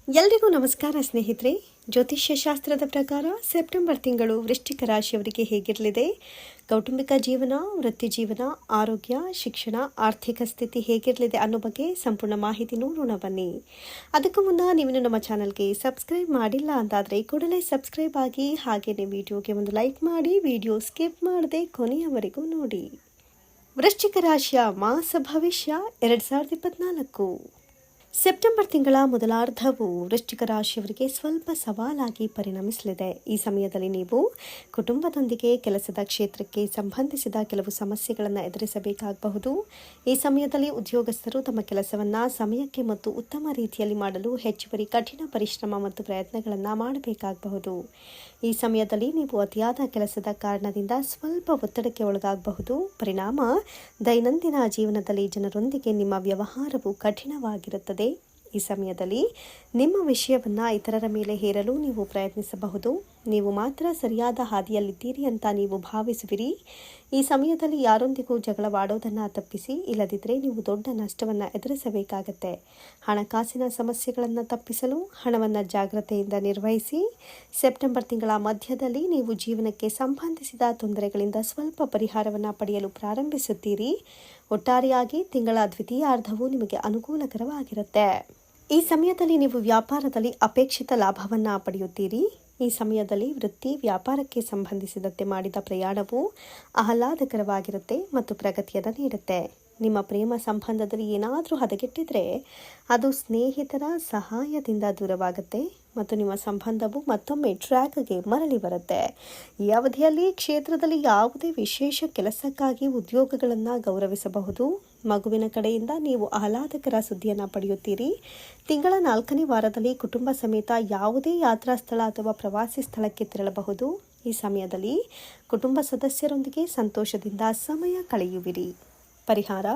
ಎಲ್ರಿಗೂ ನಮಸ್ಕಾರ ಸ್ನೇಹಿತರೆ. ಜ್ಯೋತಿಷ್ಯ ಶಾಸ್ತ್ರದ ಪ್ರಕಾರ ಸೆಪ್ಟೆಂಬರ್ ತಿಂಗಳು ವೃಶ್ಚಿಕ ರಾಶಿಯವರಿಗೆ ಹೇಗಿರಲಿದೆ, ಕೌಟುಂಬಿಕ ಜೀವನ, ವೃತ್ತಿ ಜೀವನ, ಆರೋಗ್ಯ, ಶಿಕ್ಷಣ, ಆರ್ಥಿಕ ಸ್ಥಿತಿ ಹೇಗಿರಲಿದೆ ಅನ್ನೋ ಬಗ್ಗೆ ಸಂಪೂರ್ಣ ಮಾಹಿತಿ ನೋಡೋಣ ಬನ್ನಿ. ಅದಕ್ಕೂ ಮುನ್ನ ನೀವಿನ್ನು ನಮ್ಮ ಚಾನಲ್ಗೆ ಸಬ್ಸ್ಕ್ರೈಬ್ ಮಾಡಿಲ್ಲ ಅಂತಾದರೆ ಕೂಡಲೇ ಸಬ್ಸ್ಕ್ರೈಬ್ ಆಗಿ, ಹಾಗೆಯೇ ವಿಡಿಯೋಗೆ ಒಂದು ಲೈಕ್ ಮಾಡಿ, ವಿಡಿಯೋ ಸ್ಕಿಪ್ ಮಾಡದೆ ಕೊನೆಯವರೆಗೂ ನೋಡಿ. ವೃಶ್ಚಿಕ ರಾಶಿಯ ಮಾಸ ಭವಿಷ್ಯ 2024. ಸೆಪ್ಟೆಂಬರ್ ತಿಂಗಳ ಮೊದಲಾರ್ಧವು ವೃಶ್ಚಿಕ ರಾಶಿಯವರಿಗೆ ಸ್ವಲ್ಪ ಸವಾಲಾಗಿ ಪರಿಣಮಿಸಲಿದೆ. ಈ ಸಮಯದಲ್ಲಿ ನೀವು ಕುಟುಂಬದೊಂದಿಗೆ ಕೆಲಸದ ಕ್ಷೇತ್ರಕ್ಕೆ ಸಂಬಂಧಿಸಿದ ಕೆಲವು ಸಮಸ್ಯೆಗಳನ್ನು ಎದುರಿಸಬೇಕಾಗಬಹುದು. ಈ ಸಮಯದಲ್ಲಿ ಉದ್ಯೋಗಸ್ಥರು ತಮ್ಮ ಕೆಲಸವನ್ನು ಸಮಯಕ್ಕೆ ಮತ್ತು ಉತ್ತಮ ರೀತಿಯಲ್ಲಿ ಮಾಡಲು ಹೆಚ್ಚುವರಿ ಕಠಿಣ ಪರಿಶ್ರಮ ಮತ್ತು ಪ್ರಯತ್ನಗಳನ್ನು ಮಾಡಬೇಕಾಗಬಹುದು. ಈ ಸಮಯದಲ್ಲಿ ನೀವು ಅತಿಯಾದ ಕೆಲಸದ ಕಾರಣದಿಂದ ಸ್ವಲ್ಪ ಒತ್ತಡಕ್ಕೆ ಒಳಗಾಗಬಹುದು. ಪರಿಣಾಮ ದೈನಂದಿನ ಜೀವನದಲ್ಲಿ ಜನರೊಂದಿಗೆ ನಿಮ್ಮ ವ್ಯವಹಾರವು ಕಠಿಣವಾಗಿರುತ್ತದೆ. ಈ ಸಮಯದಲ್ಲಿ ನಿಮ್ಮ ವಿಷಯವನ್ನು ಇತರರ ಮೇಲೆ ಹೇರಲು ನೀವು ಪ್ರಯತ್ನಿಸಬಹುದು. ನೀವು ಮಾತ್ರ ಸರಿಯಾದ ಹಾದಿಯಲ್ಲಿದ್ದೀರಿ ಅಂತ ನೀವು ಭಾವಿಸುವಿರಿ. ಈ ಸಮಯದಲ್ಲಿ ಯಾರೊಂದಿಗೂ ಜಗಳವಾಡೋದನ್ನು ತಪ್ಪಿಸಿ, ಇಲ್ಲದಿದ್ದರೆ ನೀವು ದೊಡ್ಡ ನಷ್ಟವನ್ನು ಎದುರಿಸಬೇಕಾಗತ್ತೆ. ಹಣಕಾಸಿನ ಸಮಸ್ಯೆಗಳನ್ನು ತಪ್ಪಿಸಲು ಹಣವನ್ನು ಜಾಗ್ರತೆಯಿಂದ ನಿರ್ವಹಿಸಿ. ಸೆಪ್ಟೆಂಬರ್ ತಿಂಗಳ ಮಧ್ಯದಲ್ಲಿ ನೀವು ಜೀವನಕ್ಕೆ ಸಂಬಂಧಿಸಿದ ತೊಂದರೆಗಳಿಂದ ಸ್ವಲ್ಪ ಪರಿಹಾರವನ್ನು ಪಡೆಯಲು ಪ್ರಾರಂಭಿಸುತ್ತೀರಿ. ಒಟ್ಟಾರೆಯಾಗಿ ತಿಂಗಳ ದ್ವಿತೀಯಾರ್ಧವು ನಿಮಗೆ ಅನುಕೂಲಕರವಾಗಿರುತ್ತೆ. ಈ ಸಮಯದಲ್ಲಿ ನೀವು ವ್ಯಾಪಾರದಲ್ಲಿ ಅಪೇಕ್ಷಿತ ಲಾಭವನ್ನು ಪಡೆಯುತ್ತೀರಿ. ಈ ಸಮಯದಲ್ಲಿ ವೃತ್ತಿ ವ್ಯಾಪಾರಕ್ಕೆ ಸಂಬಂಧಿಸಿದಂತೆ ಮಾಡಿದ ಪ್ರಯಾಣವು ಆಹ್ಲಾದಕರವಾಗಿರುತ್ತೆ ಮತ್ತು ಪ್ರಗತಿಯನ್ನು ನೀಡುತ್ತೆ. ನಿಮ್ಮ ಪ್ರೇಮ ಸಂಬಂಧದಲ್ಲಿ ಏನಾದರೂ ಹದಗೆಟ್ಟಿದ್ರೆ ಅದು ಸ್ನೇಹಿತರ ಸಹಾಯದಿಂದ ದೂರವಾಗುತ್ತೆ ಮತ್ತು ನಿಮ್ಮ ಸಂಬಂಧವು ಮತ್ತೊಮ್ಮೆ ಟ್ರ್ಯಾಕ್ಗೆ ಮರಳಿ ಬರುತ್ತೆ. ಈ ಅವಧಿಯಲ್ಲಿ ಕ್ಷೇತ್ರದಲ್ಲಿ ಯಾವುದೇ ವಿಶೇಷ ಕೆಲಸಕ್ಕಾಗಿ ಉದ್ಯೋಗಗಳನ್ನು ಗೌರವಿಸಬಹುದು. ಮಗುವಿನ ಕಡೆಯಿಂದ ನೀವು ಆಹ್ಲಾದಕರ ಸುದ್ದಿಯನ್ನು ಪಡೆಯುತ್ತೀರಿ. ತಿಂಗಳ 4ನೇ ವಾರದಲ್ಲಿ ಕುಟುಂಬ ಸಮೇತ ಯಾವುದೇ ಯಾತ್ರಾ ಸ್ಥಳ ಅಥವಾ ಪ್ರವಾಸಿ ಸ್ಥಳಕ್ಕೆ ತೆರಳಬಹುದು. ಈ ಸಮಯದಲ್ಲಿ ಕುಟುಂಬ ಸದಸ್ಯರೊಂದಿಗೆ ಸಂತೋಷದಿಂದ ಸಮಯ ಕಳೆಯುವಿರಿ. ಪರಿಹಾರ: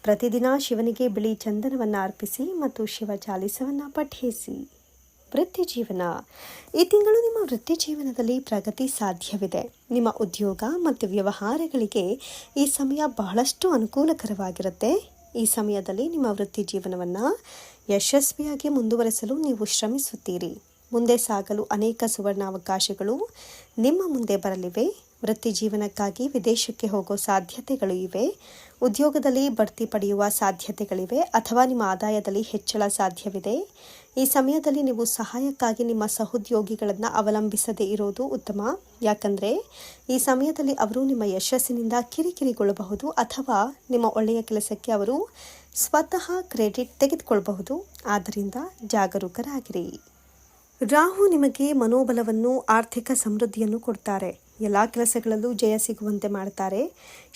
ಪ್ರತಿದಿನ ಶಿವನಿಗೆ ಬಿಳಿ ಚಂದನವನ್ನು ಅರ್ಪಿಸಿ ಮತ್ತು ಶಿವ ಚಾಲಿಸವನ್ನು ಪಠಿಸಿ. ವೃತ್ತಿ ಜೀವನ: ಈ ತಿಂಗಳು ನಿಮ್ಮ ವೃತ್ತಿ ಜೀವನದಲ್ಲಿ ಪ್ರಗತಿ ಸಾಧ್ಯವಿದೆ. ನಿಮ್ಮ ಉದ್ಯೋಗ ಮತ್ತು ವ್ಯವಹಾರಗಳಿಗೆ ಈ ಸಮಯ ಬಹಳಷ್ಟು ಅನುಕೂಲಕರವಾಗಿರುತ್ತೆ. ಈ ಸಮಯದಲ್ಲಿ ನಿಮ್ಮ ವೃತ್ತಿ ಜೀವನವನ್ನು ಯಶಸ್ವಿಯಾಗಿ ಮುಂದುವರೆಸಲು ನೀವು ಶ್ರಮಿಸುತ್ತೀರಿ. ಮುಂದೆ ಸಾಗಲು ಅನೇಕ ಸುವರ್ಣಾವಕಾಶಗಳು ನಿಮ್ಮ ಮುಂದೆ ಬರಲಿವೆ. ವೃತ್ತಿ ಜೀವನಕ್ಕಾಗಿ ವಿದೇಶಕ್ಕೆ ಹೋಗೋ ಸಾಧ್ಯತೆಗಳು ಇವೆ. ಉದ್ಯೋಗದಲ್ಲಿ ಬಡ್ತಿ ಪಡೆಯುವ ಸಾಧ್ಯತೆಗಳಿವೆ ಅಥವಾ ನಿಮ್ಮ ಆದಾಯದಲ್ಲಿ ಹೆಚ್ಚಳ ಸಾಧ್ಯವಿದೆ. ಈ ಸಮಯದಲ್ಲಿ ನೀವು ಸಹಾಯಕ್ಕಾಗಿ ನಿಮ್ಮ ಸಹೋದ್ಯೋಗಿಗಳನ್ನು ಅವಲಂಬಿಸದೇ ಇರೋದು ಉತ್ತಮ. ಯಾಕಂದರೆ ಈ ಸಮಯದಲ್ಲಿ ಅವರು ನಿಮ್ಮ ಯಶಸ್ಸಿನಿಂದ ಕಿರಿಕಿರಿಗೊಳ್ಳಬಹುದು ಅಥವಾ ನಿಮ್ಮ ಒಳ್ಳೆಯ ಕೆಲಸಕ್ಕೆ ಅವರು ಸ್ವತಃ ಕ್ರೆಡಿಟ್ ತೆಗೆದುಕೊಳ್ಳಬಹುದು. ಆದ್ದರಿಂದ ಜಾಗರೂಕರಾಗಿರಿ. ರಾಹು ನಿಮಗೆ ಮನೋಬಲವನ್ನು, ಆರ್ಥಿಕ ಸಮೃದ್ಧಿಯನ್ನು ಕೊಡ್ತಾರೆ. ಎಲ್ಲ ಕೆಲಸಗಳಲ್ಲೂ ಜಯ ಸಿಗುವಂತೆ ಮಾಡ್ತಾರೆ.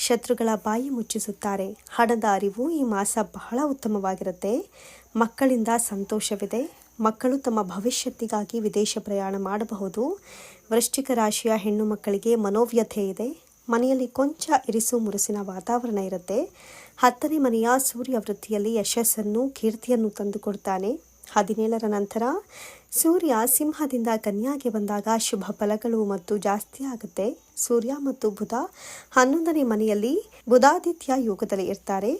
ಶತ್ರುಗಳ ಬಾಯಿ ಮುಚ್ಚಿಸುತ್ತಾರೆ. ಹಣದ ಅರಿವು ಈ ಮಾಸ ಬಹಳ ಉತ್ತಮವಾಗಿರುತ್ತೆ. ಮಕ್ಕಳಿಂದ ಸಂತೋಷವಿದೆ. ಮಕ್ಕಳು ತಮ್ಮ ಭವಿಷ್ಯತ್ತಿಗಾಗಿ ವಿದೇಶ ಪ್ರಯಾಣ ಮಾಡಬಹುದು. ವೃಶ್ಚಿಕ ರಾಶಿಯ ಹೆಣ್ಣು ಮಕ್ಕಳಿಗೆ ಮನೋವ್ಯಥೆ ಇದೆ. ಮನೆಯಲ್ಲಿ ಕೊಂಚ ಇರಿಸು ಮುರುಸಿನ ವಾತಾವರಣ ಇರುತ್ತೆ. 10ನೇ ಮನೆಯ ಸೂರ್ಯ ವೃತ್ತಿಯಲ್ಲಿ ಯಶಸ್ಸನ್ನು, ಕೀರ್ತಿಯನ್ನು ತಂದುಕೊಡ್ತಾನೆ. 17ರ ನಂತರ ಸೂರ್ಯ ಸಿಂಹದಿಂದ ಕನ್ಯಾಗೆ ಬಂದಾಗ ಶುಭ ಫಲಗಳು ಮತ್ತು ಜಾಸ್ತಿ ಆಗುತ್ತೆ. ಸೂರ್ಯ ಮತ್ತು ಬುಧ 11ನೇ ಮನೆಯಲ್ಲಿ ಬುಧಾದಿತ್ಯ ಯೋಗದಲ್ಲಿ ಇರ್ತಾರೆ.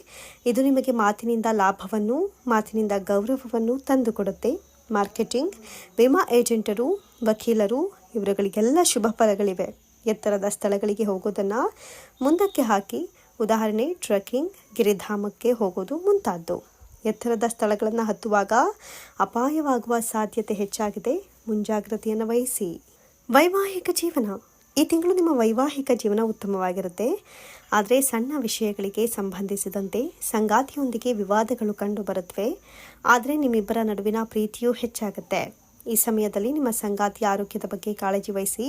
ಇದು ನಿಮಗೆ ಮಾತಿನಿಂದ ಲಾಭವನ್ನು, ಮಾತಿನಿಂದ ಗೌರವವನ್ನು ತಂದುಕೊಡುತ್ತೆ. ಮಾರ್ಕೆಟಿಂಗ್, ವಿಮಾ ಏಜೆಂಟರು, ವಕೀಲರು ಇವರುಗಳಿಗೆಲ್ಲ ಶುಭ ಫಲಗಳಿವೆ. ಎತ್ತರದ ಸ್ಥಳಗಳಿಗೆ ಹೋಗೋದನ್ನು ಮುಂದಕ್ಕೆ ಹಾಕಿ. ಉದಾಹರಣೆ ಟ್ರೆಕ್ಕಿಂಗ್, ಗಿರಿಧಾಮಕ್ಕೆ ಹೋಗೋದು ಮುಂತಾದ್ದು. ಎತ್ತರದ ಸ್ಥಳಗಳನ್ನು ಹತ್ತುವಾಗ ಅಪಾಯವಾಗುವ ಸಾಧ್ಯತೆ ಹೆಚ್ಚಾಗಿದೆ. ಮುಂಜಾಗ್ರತೆಯನ್ನು ವಹಿಸಿ. ವೈವಾಹಿಕ ಜೀವನ: ಈ ತಿಂಗಳು ನಿಮ್ಮ ವೈವಾಹಿಕ ಜೀವನ ಉತ್ತಮವಾಗಿರುತ್ತೆ. ಆದರೆ ಸಣ್ಣ ವಿಷಯಗಳಿಗೆ ಸಂಬಂಧಿಸಿದಂತೆ ಸಂಗಾತಿಯೊಂದಿಗೆ ವಿವಾದಗಳು ಕಂಡು ಬರುತ್ತವೆ. ಆದರೆ ನಿಮ್ಮಿಬ್ಬರ ನಡುವಿನ ಪ್ರೀತಿಯೂ ಹೆಚ್ಚಾಗುತ್ತೆ. ಈ ಸಮಯದಲ್ಲಿ ನಿಮ್ಮ ಸಂಗಾತಿಯ ಆರೋಗ್ಯದ ಬಗ್ಗೆ ಕಾಳಜಿ ವಹಿಸಿ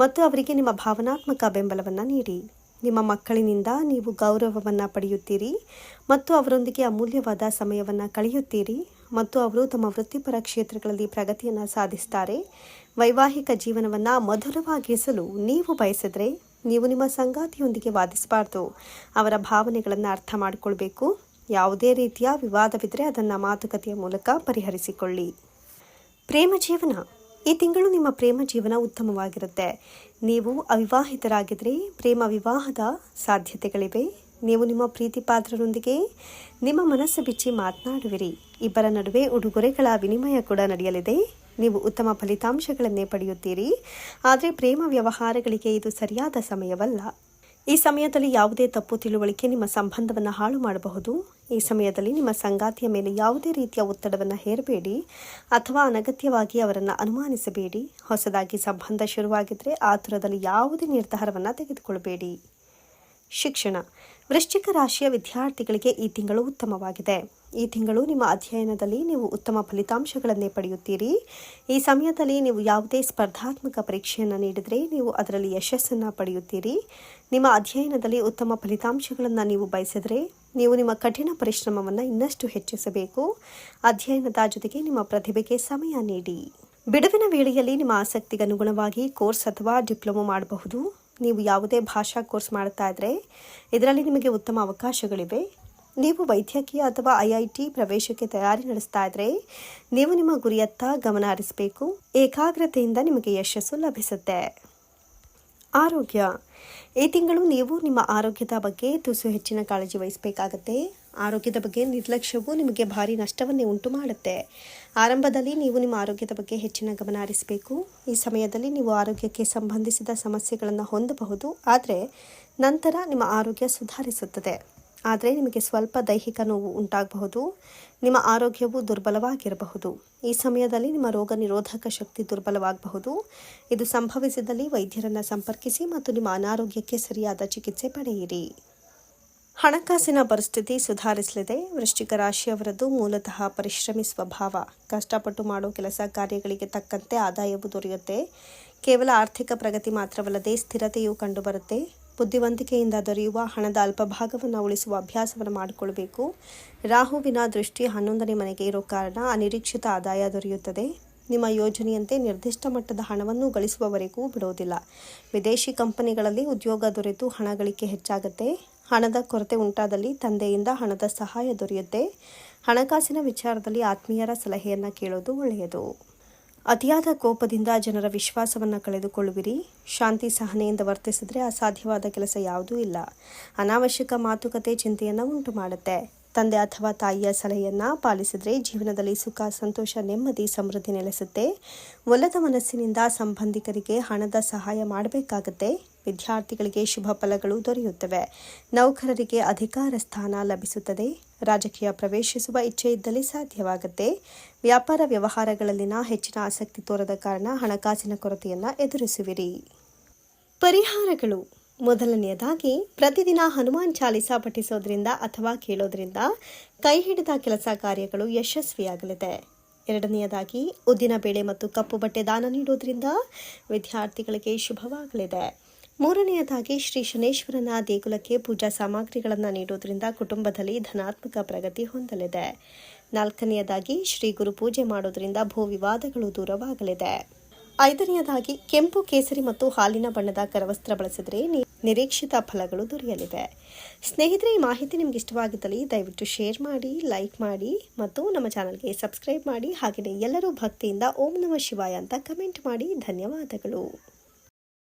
ಮತ್ತು ಅವರಿಗೆ ನಿಮ್ಮ ಭಾವನಾತ್ಮಕ ಬೆಂಬಲವನ್ನು ನೀಡಿ. ನಿಮ್ಮ ಮಕ್ಕಳಿನಿಂದ ನೀವು ಗೌರವವನ್ನು ಪಡೆಯುತ್ತೀರಿ ಮತ್ತು ಅವರೊಂದಿಗೆ ಅಮೂಲ್ಯವಾದ ಸಮಯವನ್ನು ಕಳೆಯುತ್ತೀರಿ ಮತ್ತು ಅವರು ತಮ್ಮ ವೃತ್ತಿಪರ ಕ್ಷೇತ್ರಗಳಲ್ಲಿ ಪ್ರಗತಿಯನ್ನು ಸಾಧಿಸ್ತಾರೆ. ವೈವಾಹಿಕ ಜೀವನವನ್ನು ಮಧುರವಾಗಿಸಲು ನೀವು ಬಯಸಿದರೆ ನೀವು ನಿಮ್ಮ ಸಂಗಾತಿಯೊಂದಿಗೆ ವಾದಿಸಬಾರ್ದು. ಅವರ ಭಾವನೆಗಳನ್ನು ಅರ್ಥ ಮಾಡಿಕೊಳ್ಬೇಕು. ಯಾವುದೇ ರೀತಿಯ ವಿವಾದವಿದ್ದರೆ ಅದನ್ನು ಮಾತುಕತೆಯ ಮೂಲಕ ಪರಿಹರಿಸಿಕೊಳ್ಳಿ. ಪ್ರೇಮ ಜೀವನ: ಈ ತಿಂಗಳು ನಿಮ್ಮ ಪ್ರೇಮ ಜೀವನ ಉತ್ತಮವಾಗಿರುತ್ತೆ. ನೀವು ಅವಿವಾಹಿತರಾಗಿದ್ದರೆ ಪ್ರೇಮ ವಿವಾಹದ ಸಾಧ್ಯತೆಗಳಿವೆ. ನೀವು ನಿಮ್ಮ ಪ್ರೀತಿ ಪಾತ್ರರೊಂದಿಗೆ ನಿಮ್ಮ ಮನಸ್ಸು ಬಿಚ್ಚಿ ಮಾತನಾಡುವಿರಿ. ಇಬ್ಬರ ನಡುವೆ ಉಡುಗೊರೆಗಳ ವಿನಿಮಯ ಕೂಡ ನಡೆಯಲಿದೆ. ನೀವು ಉತ್ತಮ ಫಲಿತಾಂಶಗಳನ್ನೇ ಪಡೆಯುತ್ತೀರಿ. ಆದರೆ ಪ್ರೇಮ ವ್ಯವಹಾರಗಳಿಗೆ ಇದು ಸರಿಯಾದ ಸಮಯವಲ್ಲ. ಈ ಸಮಯದಲ್ಲಿ ಯಾವುದೇ ತಪ್ಪು ತಿಳುವಳಿಕೆ ನಿಮ್ಮ ಸಂಬಂಧವನ್ನು ಹಾಳು ಮಾಡಬಹುದು. ಈ ಸಮಯದಲ್ಲಿ ನಿಮ್ಮ ಸಂಗಾತಿಯ ಮೇಲೆ ಯಾವುದೇ ರೀತಿಯ ಒತ್ತಡವನ್ನು ಹೇರಬೇಡಿ ಅಥವಾ ಅನಗತ್ಯವಾಗಿ ಅವರನ್ನು ಅನುಮಾನಿಸಬೇಡಿ. ಹೊಸದಾಗಿ ಸಂಬಂಧ ಶುರುವಾಗಿದ್ದರೆ ಆತುರದಲ್ಲಿ ಯಾವುದೇ ನಿರ್ಧಾರವನ್ನು ತೆಗೆದುಕೊಳ್ಳಬೇಡಿ. ಶಿಕ್ಷಣ. ವೃಶ್ಚಿಕ ರಾಶಿಯ ವಿದ್ಯಾರ್ಥಿಗಳಿಗೆ ಈ ತಿಂಗಳು ಉತ್ತಮವಾಗಿದೆ. ಈ ತಿಂಗಳು ನಿಮ್ಮ ಅಧ್ಯಯನದಲ್ಲಿ ನೀವು ಉತ್ತಮ ಫಲಿತಾಂಶಗಳನ್ನೇ ಪಡೆಯುತ್ತೀರಿ. ಈ ಸಮಯದಲ್ಲಿ ನೀವು ಯಾವುದೇ ಸ್ಪರ್ಧಾತ್ಮಕ ಪರೀಕ್ಷೆಯನ್ನು ನೀಡಿದರೆ ನೀವು ಅದರಲ್ಲಿ ಯಶಸ್ಸನ್ನು ಪಡೆಯುತ್ತೀರಿ. ನಿಮ್ಮ ಅಧ್ಯಯನದಲ್ಲಿ ಉತ್ತಮ ಫಲಿತಾಂಶಗಳನ್ನು ನೀವು ಬಯಸಿದರೆ ನೀವು ನಿಮ್ಮ ಕಠಿಣ ಪರಿಶ್ರಮವನ್ನು ಇನ್ನಷ್ಟು ಹೆಚ್ಚಿಸಬೇಕು. ಅಧ್ಯಯನದ ಜೊತೆಗೆ ನಿಮ್ಮ ಪ್ರತಿಭೆಗೆ ಸಮಯ ನೀಡಿ. ಬಿಡುವಿನ ವೇಳೆಯಲ್ಲಿ ನಿಮ್ಮ ಆಸಕ್ತಿಗೆ ಅನುಗುಣವಾಗಿ ಕೋರ್ಸ್ ಅಥವಾ ಡಿಪ್ಲೊಮೊ ಮಾಡಬಹುದು. ನೀವು ಯಾವುದೇ ಭಾಷಾ ಕೋರ್ಸ್ ಮಾಡ್ತಾ ಇದ್ದರೆ ಇದರಲ್ಲಿ ನಿಮಗೆ ಉತ್ತಮ ಅವಕಾಶಗಳಿವೆ. ನೀವು ವೈದ್ಯಕೀಯ ಅಥವಾ IIT ಪ್ರವೇಶಕ್ಕೆ ತಯಾರಿ ನಡೆಸ್ತಾ ಇದ್ದರೆ ನೀವು ನಿಮ್ಮ ಗುರಿಯತ್ತ ಗಮನ ಹರಿಸಬೇಕು. ಏಕಾಗ್ರತೆಯಿಂದ ನಿಮಗೆ ಯಶಸ್ಸು ಲಭಿಸುತ್ತೆ. ಆರೋಗ್ಯ. ಈ ತಿಂಗಳು ನೀವು ನಿಮ್ಮ ಆರೋಗ್ಯದ ಬಗ್ಗೆ ತುಸು ಹೆಚ್ಚಿನ ಕಾಳಜಿ ವಹಿಸಬೇಕಾಗತ್ತೆ. ಆರೋಗ್ಯದ ಬಗ್ಗೆ ನಿರ್ಲಕ್ಷ್ಯವು ನಿಮಗೆ ಭಾರಿ ನಷ್ಟವನ್ನೇ ಉಂಟು ಮಾಡುತ್ತೆ. ಆರಂಭದಲ್ಲಿ ನೀವು ನಿಮ್ಮ ಆರೋಗ್ಯದ ಬಗ್ಗೆ ಹೆಚ್ಚಿನ ಗಮನ ಹರಿಸಬೇಕು. ಈ ಸಮಯದಲ್ಲಿ ನೀವು ಆರೋಗ್ಯಕ್ಕೆ ಸಂಬಂಧಿಸಿದ ಸಮಸ್ಯೆಗಳನ್ನು ಹೊಂದಬಹುದು, ಆದರೆ ನಂತರ ನಿಮ್ಮ ಆರೋಗ್ಯ ಸುಧಾರಿಸುತ್ತದೆ. ಆದರೆ ನಿಮಗೆ ಸ್ವಲ್ಪ ದೈಹಿಕ ನೋವು ಉಂಟಾಗಬಹುದು. ನಿಮ್ಮ ಆರೋಗ್ಯವು ದುರ್ಬಲವಾಗಿರಬಹುದು. ಈ ಸಮಯದಲ್ಲಿ ನಿಮ್ಮ ರೋಗ ನಿರೋಧಕ ಶಕ್ತಿ ದುರ್ಬಲವಾಗಬಹುದು. ಇದು ಸಂಭವಿಸಿದಲ್ಲಿ ವೈದ್ಯರನ್ನು ಸಂಪರ್ಕಿಸಿ ಮತ್ತು ನಿಮ್ಮ ಅನಾರೋಗ್ಯಕ್ಕೆ ಸರಿಯಾದ ಚಿಕಿತ್ಸೆ ಪಡೆಯಿರಿ. ಹಣಕಾಸಿನ ಪರಿಸ್ಥಿತಿ ಸುಧಾರಿಸಲಿದೆ. ವೃಶ್ಚಿಕ ರಾಶಿಯವರದ್ದು ಮೂಲತಃ ಪರಿಶ್ರಮಿ ಸ್ವಭಾವ. ಕಷ್ಟಪಟ್ಟು ಮಾಡೋ ಕೆಲಸ ಕಾರ್ಯಗಳಿಗೆ ತಕ್ಕಂತೆ ಆದಾಯವು ದೊರೆಯುತ್ತೆ. ಕೇವಲ ಆರ್ಥಿಕ ಪ್ರಗತಿ ಮಾತ್ರವಲ್ಲದೆ ಸ್ಥಿರತೆಯೂ ಕಂಡುಬರುತ್ತೆ. ಬುದ್ಧಿವಂತಿಕೆಯಿಂದ ದೊರೆಯುವ ಹಣದ ಅಲ್ಪ ಭಾಗವನ್ನು ಉಳಿಸುವ ಅಭ್ಯಾಸವನ್ನು ಮಾಡಿಕೊಳ್ಬೇಕು. ರಾಹುವಿನ ದೃಷ್ಟಿ 11ನೇ ಮನೆಗೆ ಇರೋ ಕಾರಣ ಅನಿರೀಕ್ಷಿತ ಆದಾಯ ದೊರೆಯುತ್ತದೆ. ನಿಮ್ಮ ಯೋಜನೆಯಂತೆ ನಿರ್ದಿಷ್ಟ ಮಟ್ಟದ ಹಣವನ್ನು ಗಳಿಸುವವರೆಗೂ ಬಿಡೋದಿಲ್ಲ. ವಿದೇಶಿ ಕಂಪನಿಗಳಲ್ಲಿ ಉದ್ಯೋಗ ದೊರೆತು ಹಣ ಗಳಿಕೆ ಹೆಚ್ಚಾಗುತ್ತೆ. ಹಣದ ಕೊರತೆ ಉಂಟಾದಲ್ಲಿ ತಂದೆಯಿಂದ ಹಣದ ಸಹಾಯ ದೊರೆಯುತ್ತೆ. ಹಣಕಾಸಿನ ವಿಚಾರದಲ್ಲಿ ಆತ್ಮೀಯರ ಸಲಹೆಯನ್ನು ಕೇಳೋದು ಒಳ್ಳೆಯದು. ಅತಿಯಾದ ಕೋಪದಿಂದ ಜನರ ವಿಶ್ವಾಸವನ್ನು ಕಳೆದುಕೊಳ್ಳುವಿರಿ. ಶಾಂತಿ ಸಹನೆಯಿಂದ ವರ್ತಿಸಿದರೆ ಅಸಾಧ್ಯವಾದ ಕೆಲಸ ಯಾವುದೂ ಇಲ್ಲ. ಅನಾವಶ್ಯಕ ಮಾತುಕತೆ ಚಿಂತೆಯನ್ನು ಉಂಟು ಮಾಡುತ್ತೆ. ತಂದೆ ಅಥವಾ ತಾಯಿಯ ಸಲಹೆಯನ್ನು ಪಾಲಿಸಿದರೆ ಜೀವನದಲ್ಲಿ ಸುಖ, ಸಂತೋಷ, ನೆಮ್ಮದಿ, ಸಮೃದ್ಧಿ ನೆಲೆಸುತ್ತೆ. ಒಲ್ಲದ ಮನಸ್ಸಿನಿಂದ ಸಂಬಂಧಿಕರಿಗೆ ಹಣದ ಸಹಾಯ ಮಾಡಬೇಕಾಗುತ್ತೆ. ವಿದ್ಯಾರ್ಥಿಗಳಿಗೆ ಶುಭ ಫಲಗಳು ದೊರೆಯುತ್ತವೆ. ನೌಕರರಿಗೆ ಅಧಿಕಾರ ಸ್ಥಾನ ಲಭಿಸುತ್ತದೆ. ರಾಜಕೀಯ ಪ್ರವೇಶಿಸುವ ಇಚ್ಛೆ ಇದ್ದಲ್ಲಿ ಸಾಧ್ಯವಾಗುತ್ತೆ. ವ್ಯಾಪಾರ ವ್ಯವಹಾರಗಳಲ್ಲಿನ ಹೆಚ್ಚಿನ ಆಸಕ್ತಿ ತೋರದ ಕಾರಣ ಹಣಕಾಸಿನ ಕೊರತೆಯನ್ನು ಎದುರಿಸುವಿರಿ. ಪರಿಹಾರಗಳು. ಮೊದಲನೆಯದಾಗಿ ಪ್ರತಿದಿನ ಹನುಮಾನ್ ಚಾಲಿಸಾ ಪಠಿಸೋದ್ರಿಂದ ಅಥವಾ ಕೇಳೋದ್ರಿಂದ ಕೈ ಹಿಡಿದ ಕೆಲಸ ಕಾರ್ಯಗಳು ಯಶಸ್ವಿಯಾಗಲಿದೆ. ಎರಡನೆಯದಾಗಿ ಉದ್ದಿನ ಬೇಳೆ ಮತ್ತು ಕಪ್ಪು ಬಟ್ಟೆ ದಾನ ನೀಡೋದ್ರಿಂದ ವಿದ್ಯಾರ್ಥಿಗಳಿಗೆ ಶುಭವಾಗಲಿದೆ. ಮೂರನೆಯದಾಗಿ ಶ್ರೀ ಶನೇಶ್ವರನ ದೇಗುಲಕ್ಕೆ ಪೂಜಾ ಸಾಮಗ್ರಿಗಳನ್ನು ನೀಡೋದ್ರಿಂದ ಕುಟುಂಬದಲ್ಲಿ ಧನಾತ್ಮಕ ಪ್ರಗತಿ ಹೊಂದಲಿದೆ. ನಾಲ್ಕನೆಯದಾಗಿ ಶ್ರೀ ಗುರು ಪೂಜೆ ಮಾಡೋದ್ರಿಂದ ಭೂ ವಿವಾದಗಳು ದೂರವಾಗಲಿದೆ. ಐದನೆಯದಾಗಿ ಕೆಂಪು, ಕೇಸರಿ ಮತ್ತು ಹಾಲಿನ ಬಣ್ಣದ ಕರವಸ್ತ್ರ ಬಳಸಿದರೆ ನಿರೀಕ್ಷಿತ ಫಲಗಳು ದೊರೆಯಲಿವೆ. ಸ್ನೇಹಿತರೆ, ಈ ಮಾಹಿತಿ ನಿಮ್ಗೆ ಇಷ್ಟವಾಗಿದ್ದಲ್ಲಿ ದಯವಿಟ್ಟು ಶೇರ್ ಮಾಡಿ, ಲೈಕ್ ಮಾಡಿ ಮತ್ತು ನಮ್ಮ ಚಾನಲ್ಗೆ ಸಬ್ಸ್ಕ್ರೈಬ್ ಮಾಡಿ. ಹಾಗೆಯೇ ಎಲ್ಲರೂ ಭಕ್ತಿಯಿಂದ ಓಂ ನಮಃ ಶಿವಾಯ ಅಂತ ಕಮೆಂಟ್ ಮಾಡಿ. ಧನ್ಯವಾದಗಳು.